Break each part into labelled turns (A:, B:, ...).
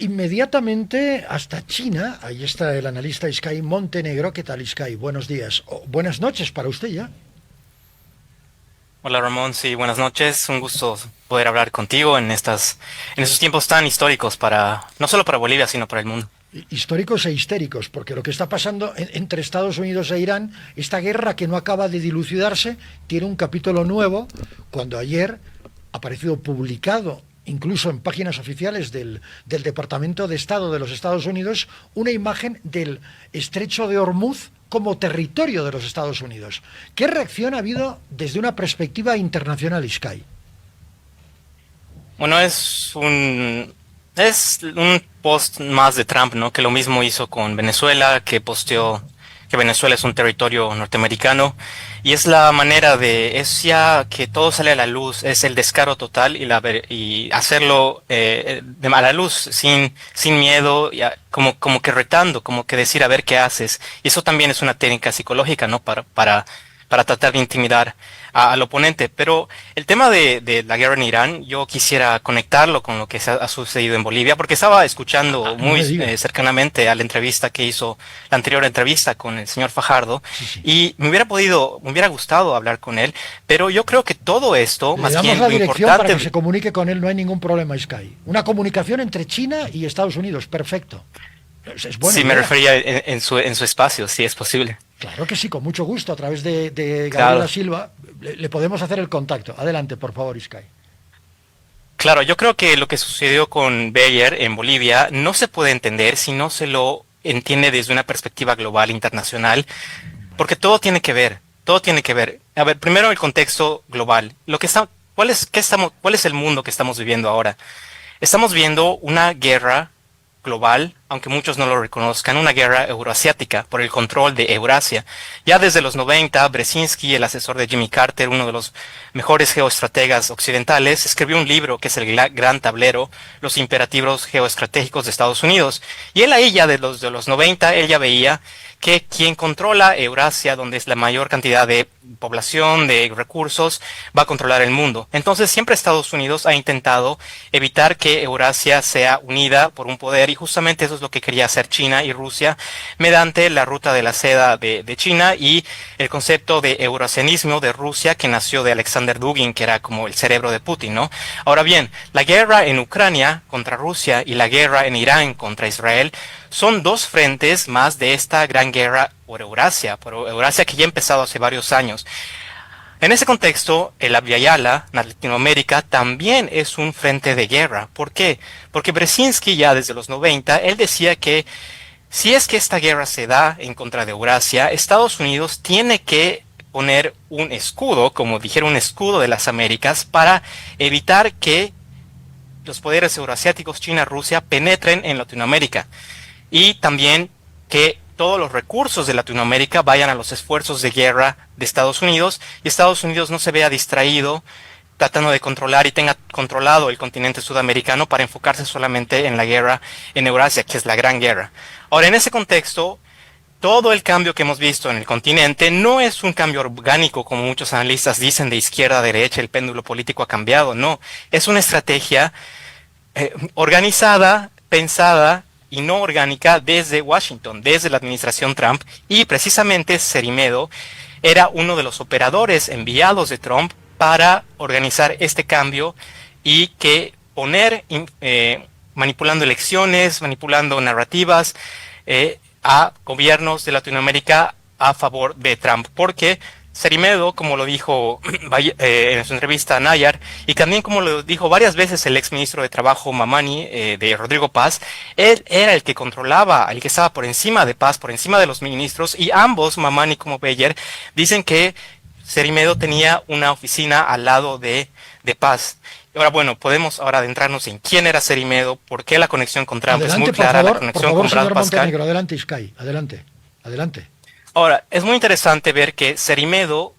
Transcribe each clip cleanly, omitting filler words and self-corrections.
A: inmediatamente hasta China. Ahí está el analista Iskay Montenegro. ¿Qué tal, Iskay? Buenos días. O buenas noches para usted ya.
B: Hola Ramón, sí, buenas noches. Un gusto poder hablar contigo en estos tiempos tan históricos no solo para Bolivia, sino para el mundo.
A: Históricos e histéricos, porque lo que está pasando entre Estados Unidos e Irán, esta guerra que no acaba de dilucidarse, tiene un capítulo nuevo cuando ayer ha aparecido publicado incluso en páginas oficiales del Departamento de Estado de los Estados Unidos, una imagen del estrecho de Hormuz como territorio de los Estados Unidos. ¿Qué reacción ha habido desde una perspectiva internacional, Sky?
B: Bueno, es un post más de Trump, ¿no? Que lo mismo hizo con Venezuela, que posteó que Venezuela es un territorio norteamericano. Y es la manera es ya que todo sale a la luz, es el descaro total y hacerlo a la luz sin miedo, como que retando, como que decir a ver qué haces. Y eso también es una técnica psicológica, ¿no? Para tratar de intimidar al oponente. Pero el tema de la guerra en Irán, yo quisiera conectarlo con lo que ha sucedido en Bolivia, porque estaba escuchando
A: No
B: muy
A: me diga.
B: cercanamente a la entrevista que hizo, la anterior entrevista con el señor Fajardo,
A: Sí, sí.
B: y me hubiera gustado hablar con él, pero yo creo que todo esto,
A: Le
B: más
A: damos
B: bien
A: la
B: lo
A: dirección para que
B: importante,
A: se comunique con él, no hay ningún problema, Sky. Una comunicación entre China y Estados Unidos, perfecto. Es buena
B: sí me
A: idea.
B: refería en su espacio, si es posible.
A: Claro que sí, con mucho gusto. A través de Gabriela
B: Claro.
A: Silva le podemos hacer el contacto. Adelante, por favor, Sky.
B: Claro, yo creo que lo que sucedió con Bayer en Bolivia no se puede entender si no se lo entiende desde una perspectiva global, internacional, porque todo tiene que ver, todo tiene que ver. A ver, primero el contexto global. ¿Cuál es el mundo que estamos viviendo ahora? Estamos viendo una guerra global, aunque muchos no lo reconozcan, una guerra euroasiática por el control de Eurasia. Ya desde los 90, Brzezinski, el asesor de Jimmy Carter, uno de los mejores geoestrategas occidentales, escribió un libro que es el Gran Tablero, los imperativos geoestratégicos de Estados Unidos. Y él ahí ya de los 90, él ya veía que quien controla Eurasia, donde es la mayor cantidad de población, de recursos, va a controlar el mundo. Entonces siempre Estados Unidos ha intentado evitar que Eurasia sea unida por un poder y justamente eso es lo que quería hacer China y Rusia mediante la ruta de la seda de China y el concepto de eurasianismo de Rusia que nació de Alexander Dugin, que era como el cerebro de Putin, ¿no? Ahora bien, la guerra en Ucrania contra Rusia y la guerra en Irán contra Israel son dos frentes más de esta gran guerra por Eurasia que ya ha empezado hace varios años. En ese contexto, el Abya Yala, en Latinoamérica, también es un frente de guerra. ¿Por qué? Porque Brzezinski ya desde los 90, él decía que si es que esta guerra se da en contra de Eurasia, Estados Unidos tiene que poner un escudo, como dijeron, un escudo de las Américas, para evitar que los poderes euroasiáticos, China, Rusia, penetren en Latinoamérica y también que todos los recursos de Latinoamérica vayan a los esfuerzos de guerra de Estados Unidos y Estados Unidos no se vea distraído tratando de controlar y tenga controlado el continente sudamericano para enfocarse solamente en la guerra en Eurasia, que es la gran guerra. Ahora, en ese contexto, todo el cambio que hemos visto en el continente no es un cambio orgánico, como muchos analistas dicen, de izquierda a derecha, el péndulo político ha cambiado, no, es una estrategia organizada, pensada y no orgánica desde Washington, desde la administración Trump, y precisamente Cerimedo era uno de los operadores enviados de Trump para organizar este cambio y que manipulando elecciones, manipulando narrativas a gobiernos de Latinoamérica a favor de Trump, porque Cerimedo, como lo dijo en su entrevista a Nayar, y también como lo dijo varias veces el exministro de Trabajo Mamani, de Rodrigo Paz, él era el que controlaba, el que estaba por encima de Paz, por encima de los ministros, y ambos, Mamani como Beyer, dicen que Cerimedo tenía una oficina al lado de Paz. Y ahora, bueno, podemos ahora adentrarnos en quién era Cerimedo, por qué la conexión con Trump es muy
A: Adelante,
B: clara, la
A: por
B: conexión
A: favor,
B: con Brad
A: señor
B: Pascal.
A: Montenegro. Adelante, Sky. Adelante. Adelante.
B: Ahora, es muy interesante ver que Cerimedo,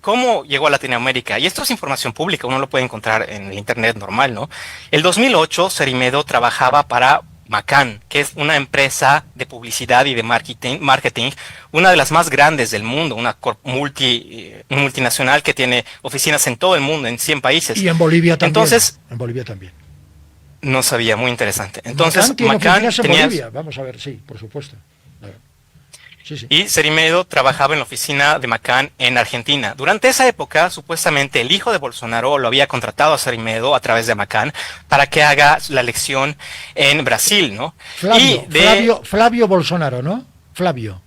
B: cómo llegó a Latinoamérica, y esto es información pública, uno lo puede encontrar en el internet normal, ¿no? El 2008, Cerimedo trabajaba para Macan, que es una empresa de publicidad y de marketing, una de las más grandes del mundo, multinacional que tiene oficinas en todo el mundo, en 100 países.
A: Y en Bolivia también.
B: Entonces,
A: En Bolivia también.
B: No sabía, muy interesante. Entonces,
A: McCann tiene
B: McCann
A: oficinas en
B: tenía...
A: Bolivia. Vamos a ver, sí, por supuesto. Claro. Sí, sí.
B: Y Cerimedo trabajaba en la oficina de McCann en Argentina. Durante esa época, supuestamente el hijo de Bolsonaro lo había contratado a Cerimedo a través de McCann para que haga la elección en Brasil, ¿no?
A: Flavio Bolsonaro, ¿no? Flavio.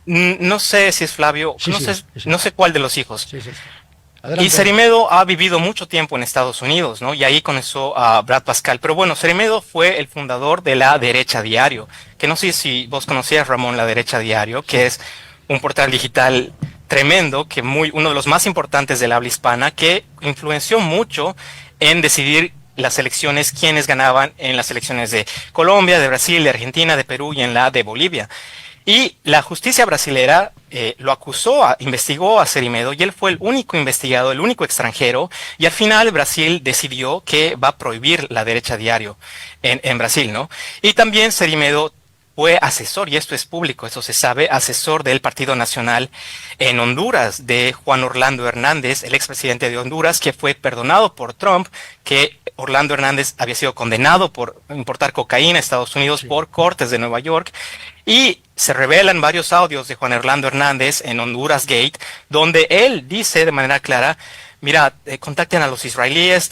B: No sé si es Flavio,
A: Sí,
B: no
A: sí,
B: sé,
A: sí.
B: no sé cuál de los hijos.
A: Sí, sí.
B: Y
A: Adelante.
B: Cerimedo ha vivido mucho tiempo en Estados Unidos, ¿no? Y ahí conoció a Brad Pascal. Pero bueno, Cerimedo fue el fundador de La Derecha Diario, que no sé si vos conocías, Ramón, La Derecha Diario, que es un portal digital tremendo, que uno de los más importantes del habla hispana, que influenció mucho en decidir las elecciones, quiénes ganaban en las elecciones de Colombia, de Brasil, de Argentina, de Perú y en la de Bolivia. Y la justicia brasilera lo acusó, investigó a Cerimedo y él fue el único investigado, el único extranjero. Y al final Brasil decidió que va a prohibir La Derecha Diario en Brasil, ¿no? Y también Cerimedo fue asesor, y esto es público, eso se sabe, asesor del Partido Nacional en Honduras, de Juan Orlando Hernández, el expresidente de Honduras, que fue perdonado por Trump, que Orlando Hernández había sido condenado por importar cocaína a Estados Unidos
A: Sí.
B: por cortes de Nueva York. Y se revelan varios audios de Juan Orlando Hernández en Honduras Gate, donde él dice de manera clara: mira, contacten a los israelíes,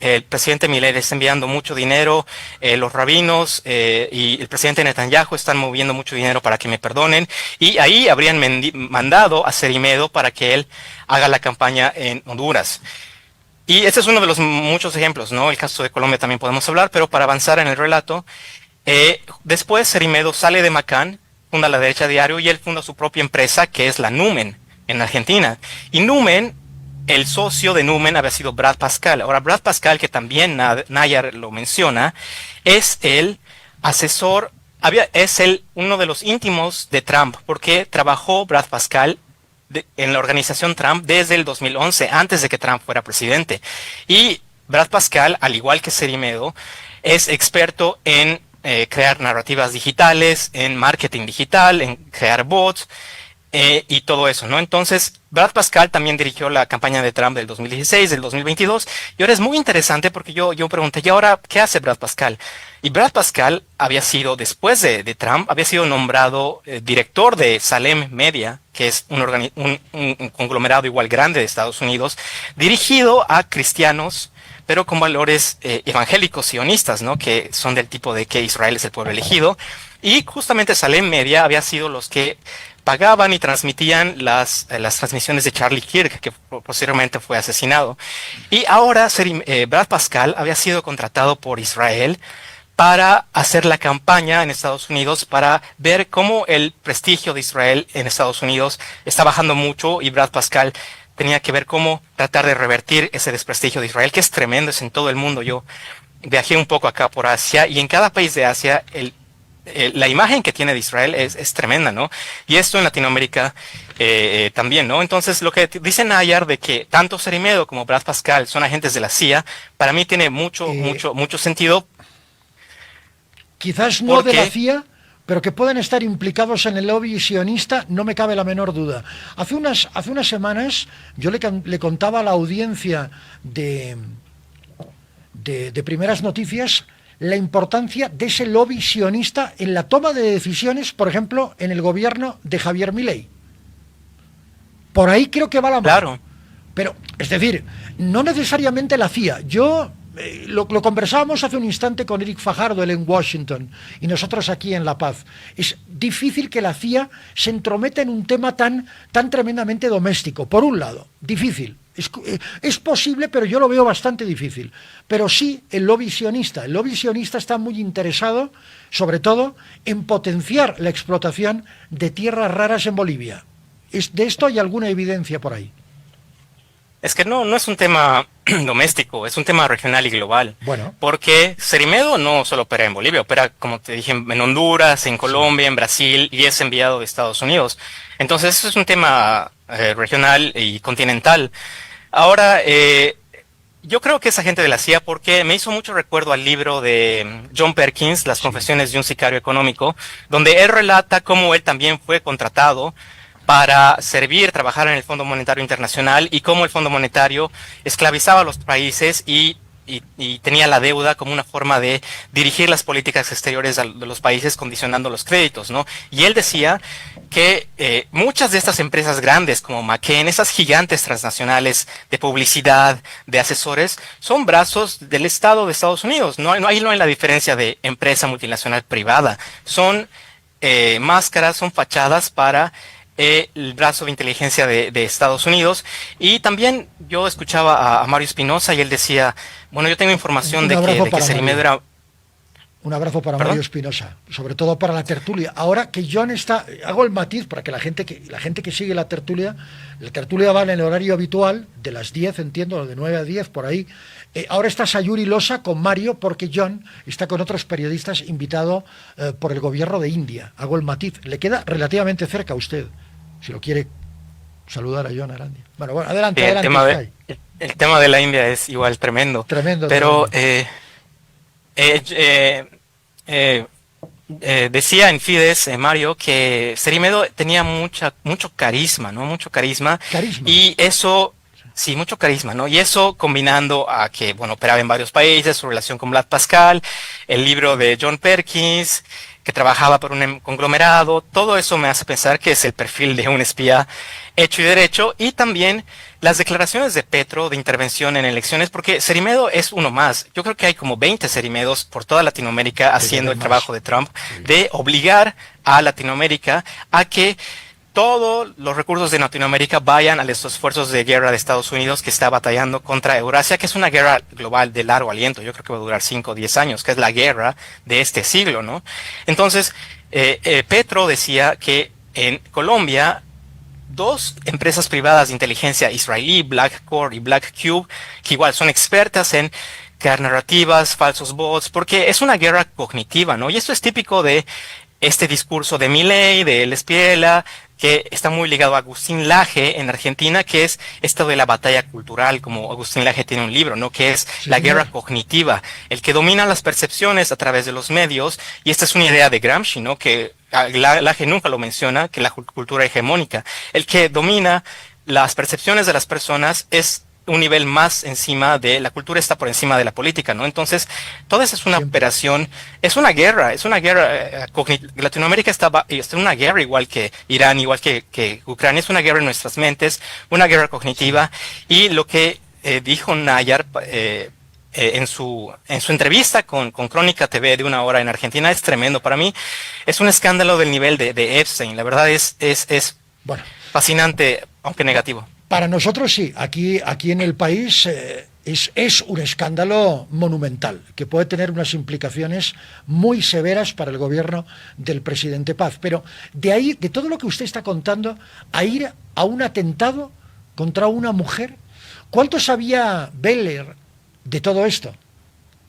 B: el presidente Milei está enviando mucho dinero, los rabinos y el presidente Netanyahu están moviendo mucho dinero para que me perdonen, y ahí habrían mandado a Cerimedo para que él haga la campaña en Honduras. Y este es uno de los muchos ejemplos, ¿no? El caso de Colombia también podemos hablar, pero para avanzar en el relato, después Cerimedo sale de McCann, funda La Derecha Diario y él funda su propia empresa, que es la Numen, en Argentina. Y Numen, el socio de Numen había sido Brad Pascal. Ahora, Brad Pascal, que también Nayar lo menciona, es el asesor, uno de los íntimos de Trump, porque trabajó Brad Pascal en la organización Trump desde el 2011, antes de que Trump fuera presidente. Y Brad Pascal, al igual que Cerimedo, es experto en crear narrativas digitales, en marketing digital, en crear bots y todo eso, ¿no? Entonces, Brad Pascal también dirigió la campaña de Trump del 2016, del 2022, y ahora es muy interesante porque yo pregunté, ¿y ahora qué hace Brad Pascal? Y Brad Pascal había sido, después de Trump, había sido nombrado director de Salem Media, que es un conglomerado igual grande de Estados Unidos, dirigido a cristianos, pero con valores evangélicos sionistas, ¿no? Que son del tipo de que Israel es el pueblo elegido. Y justamente Salem Media había sido los que pagaban y transmitían las transmisiones de Charlie Kirk, que posteriormente fue asesinado. Y ahora Brad Pascal había sido contratado por Israel para hacer la campaña en Estados Unidos, para ver cómo el prestigio de Israel en Estados Unidos está bajando mucho, y Brad Pascal tenía que ver cómo tratar de revertir ese desprestigio de Israel, que es tremendo, es en todo el mundo. Yo viajé un poco acá por Asia, y en cada país de Asia la imagen que tiene de Israel es tremenda, ¿no? Y esto en Latinoamérica también, ¿no? Entonces, lo que dice Nayar de que tanto Cerimedo como Brad Pascal son agentes de la CIA, para mí tiene mucho sentido.
A: Quizás no de la CIA, pero que pueden estar implicados en el lobby sionista, no me cabe la menor duda. Hace unas semanas yo le contaba a la audiencia de Primeras Noticias la importancia de ese lobby sionista en la toma de decisiones, por ejemplo, en el gobierno de Javier Milei. Por ahí creo que va la mano.
B: Claro.
A: Pero, es decir, no necesariamente la CIA. Yo lo conversábamos hace un instante con Eric Fajardo, él en Washington, y nosotros aquí en La Paz. Es difícil que la CIA se entrometa en un tema tan tremendamente doméstico. Por un lado, difícil. Es posible, pero yo lo veo bastante difícil. Pero sí, el lobby sionista está muy interesado, sobre todo, en potenciar la explotación de tierras raras en Bolivia. De esto hay alguna evidencia por ahí.
B: Es que no es un tema doméstico, es un tema regional y global.
A: Bueno.
B: Porque Cerimedo no solo opera en Bolivia, opera, como te dije, en Honduras, en Colombia, en Brasil, y es enviado de Estados Unidos. Entonces, eso es un tema regional y continental. Ahora, yo creo que es agente de la CIA porque me hizo mucho recuerdo al libro de John Perkins, Las confesiones de un sicario económico, donde él relata cómo él también fue contratado para trabajar en el Fondo Monetario Internacional, y cómo el Fondo Monetario esclavizaba a los países y y tenía la deuda como una forma de dirigir las políticas exteriores de los países condicionando los créditos, ¿no? Y él decía que muchas de estas empresas grandes como McCain, esas gigantes transnacionales de publicidad, de asesores, son brazos del Estado de Estados Unidos. Ahí no hay la diferencia de empresa multinacional privada. Son máscaras, son fachadas para el brazo de inteligencia de Estados Unidos. Y también yo escuchaba a Mario Espinosa y él decía, bueno, yo tengo información de que Cerimedo era...
A: Un abrazo para
B: ¿Perdón?
A: Mario Espinosa, sobre todo para la tertulia. Ahora que John está, hago el matiz para que la gente que sigue la tertulia va en el horario habitual, de las 10, entiendo, de 9 a 10, por ahí. Ahora está Sayuri Losa con Mario, porque John está con otros periodistas invitado por el gobierno de India. Hago el matiz. Le queda relativamente cerca a usted, si lo quiere saludar a John Arandia. Bueno, adelante,
B: Sí,
A: adelante.
B: el tema de la India es igual tremendo.
A: Tremendo.
B: Pero
A: tremendo.
B: Decía en Fides, Mario, que Cerimedo tenía mucho carisma, ¿no? Mucho carisma. Y eso, sí, mucho carisma, ¿no? Y eso combinando a que, bueno, operaba en varios países, su relación con Vlad Pascal, el libro de John Perkins, que trabajaba por un conglomerado, todo eso me hace pensar que es el perfil de un espía hecho y derecho, y también las declaraciones de Petro de intervención en elecciones, porque Cerimedo es uno más. Yo creo que hay como 20 Cerimedos por toda Latinoamérica haciendo el trabajo de Trump, de obligar a Latinoamérica a que todos los recursos de Latinoamérica vayan a los esfuerzos de guerra de Estados Unidos que está batallando contra Eurasia, que es una guerra global de largo aliento. Yo creo que va a durar 5 o 10 años, que es la guerra de este siglo, ¿no? Entonces, Petro decía que en Colombia, 2 empresas privadas de inteligencia israelí, BlackCore y BlackCube, que igual son expertas en crear narrativas, falsos bots, porque es una guerra cognitiva, ¿no? Y esto es típico de este discurso de Milei, de El Espiela, que está muy ligado a Agustín Laje en Argentina, que es esto de la batalla cultural, como Agustín Laje tiene un libro, ¿no? Que es la guerra cognitiva, el que domina las percepciones a través de los medios, y esta es una idea de Gramsci, ¿no? Que Laje nunca lo menciona, que la cultura hegemónica, el que domina las percepciones de las personas es un nivel más encima de la cultura, está por encima de la política, ¿no? Entonces, toda esa es una operación, es una guerra, Latinoamérica está en una guerra igual que Irán, igual que Ucrania, es una guerra en nuestras mentes, una guerra cognitiva, y lo que dijo Nayar en su entrevista con Crónica TV de 1 hora en Argentina es tremendo para mí, es un escándalo del nivel de Epstein, la verdad es
A: bueno,
B: fascinante, aunque negativo.
A: Para nosotros sí, aquí en el país es un escándalo monumental que puede tener unas implicaciones muy severas para el gobierno del presidente Paz. Pero de ahí, de todo lo que usted está contando, a ir a un atentado contra una mujer, ¿cuánto sabía Beller de todo esto?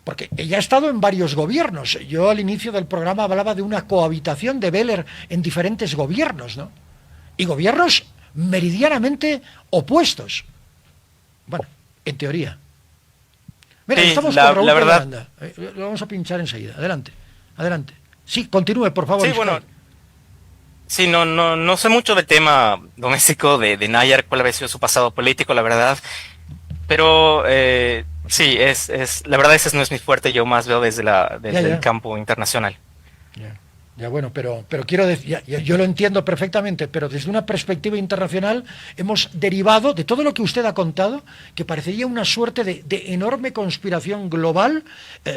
A: Porque ella ha estado en varios gobiernos. Yo al inicio del programa hablaba de una cohabitación de Beller en diferentes gobiernos, ¿no? Y gobiernos meridianamente opuestos. Bueno, en teoría. Mira,
B: sí,
A: estamos con Raúl
B: la verdad...
A: Miranda. Lo vamos a pinchar enseguida. Adelante, adelante. Sí, continúe, por favor.
B: Sí, bueno, sí, no sé mucho del tema doméstico de Nayar, cuál había sido su pasado político, la verdad. Pero sí, la verdad ese no es mi fuerte, yo más veo desde el campo internacional.
A: Ya bueno, pero quiero decir, yo lo entiendo perfectamente, pero desde una perspectiva internacional hemos derivado de todo lo que usted ha contado, que parecería una suerte de enorme conspiración global,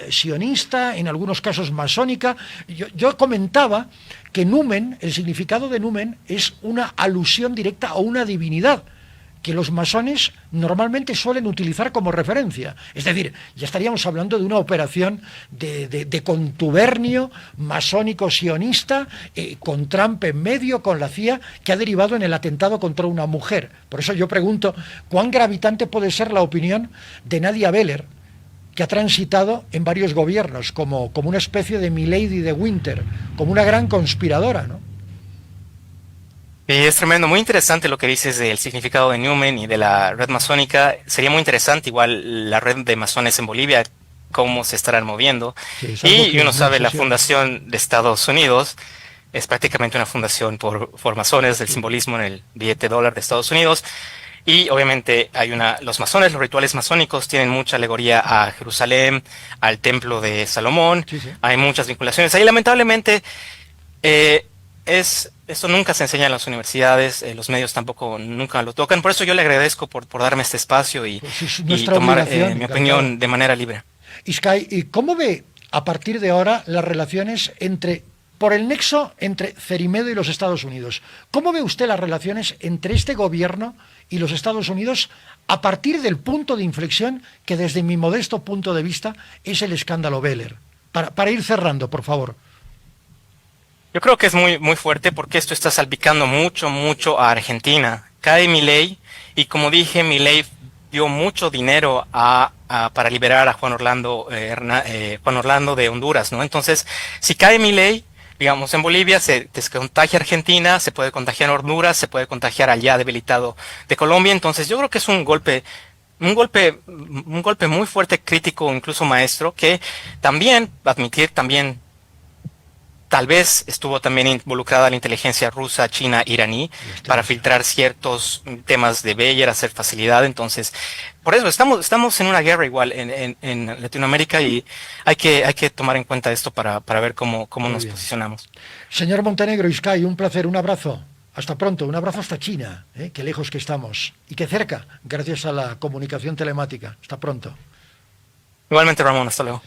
A: sionista, en algunos casos masónica. Yo comentaba que Numen, el significado de Numen, es una alusión directa a una divinidad, que los masones normalmente suelen utilizar como referencia. Es decir, ya estaríamos hablando de una operación de contubernio masónico-sionista, con Trump en medio, con la CIA, que ha derivado en el atentado contra una mujer. Por eso yo pregunto, ¿cuán gravitante puede ser la opinión de Nadia Beller, que ha transitado en varios gobiernos, como una especie de Milady de Winter, como una gran conspiradora, ¿no?
B: Es tremendo, muy interesante lo que dices del significado de Newman y de la red masónica. Sería muy interesante igual la red de masones en Bolivia, cómo se estarán moviendo. Sí, y uno sabe, la fundación de Estados Unidos es prácticamente una fundación por masones, el simbolismo en el billete dólar de Estados Unidos. Y obviamente los masones, los rituales masónicos tienen mucha alegoría a Jerusalén, al templo de Salomón,
A: Sí, sí.
B: hay muchas vinculaciones. Ahí lamentablemente esto nunca se enseña en las universidades, los medios tampoco nunca lo tocan. Por eso yo le agradezco por darme este espacio
A: Pues es
B: y
A: nuestra
B: tomar
A: obligación,
B: mi
A: encantado.
B: opinión de manera libre.
A: Iskay, ¿y cómo ve a partir de ahora las relaciones por el nexo entre Cerimedo y los Estados Unidos? ¿Cómo ve usted las relaciones entre este gobierno y los Estados Unidos a partir del punto de inflexión que desde mi modesto punto de vista es el escándalo Beller? Para ir cerrando, por favor.
B: Yo creo que es muy, muy fuerte porque esto está salpicando mucho, mucho a Argentina. Cae Milei y como dije, Milei dio mucho dinero para liberar a Juan Orlando de Honduras, ¿no? Entonces, si cae Milei, digamos, en Bolivia se contagia Argentina, se puede contagiar Honduras, se puede contagiar al ya debilitado de Colombia. Entonces, yo creo que es un golpe muy fuerte, crítico, incluso maestro, que también, admitir también tal vez estuvo también involucrada la inteligencia rusa, china, iraní, para filtrar ciertos temas de Beyer, hacer facilidad. Entonces, por eso estamos en una guerra igual en Latinoamérica y hay que tomar en cuenta esto para ver cómo nos posicionamos.
A: Señor Montenegro, Iskay, un placer, un abrazo. Hasta pronto, un abrazo hasta China, que lejos que estamos. Y que cerca, gracias a la comunicación telemática. Hasta pronto.
B: Igualmente, Ramón, hasta luego.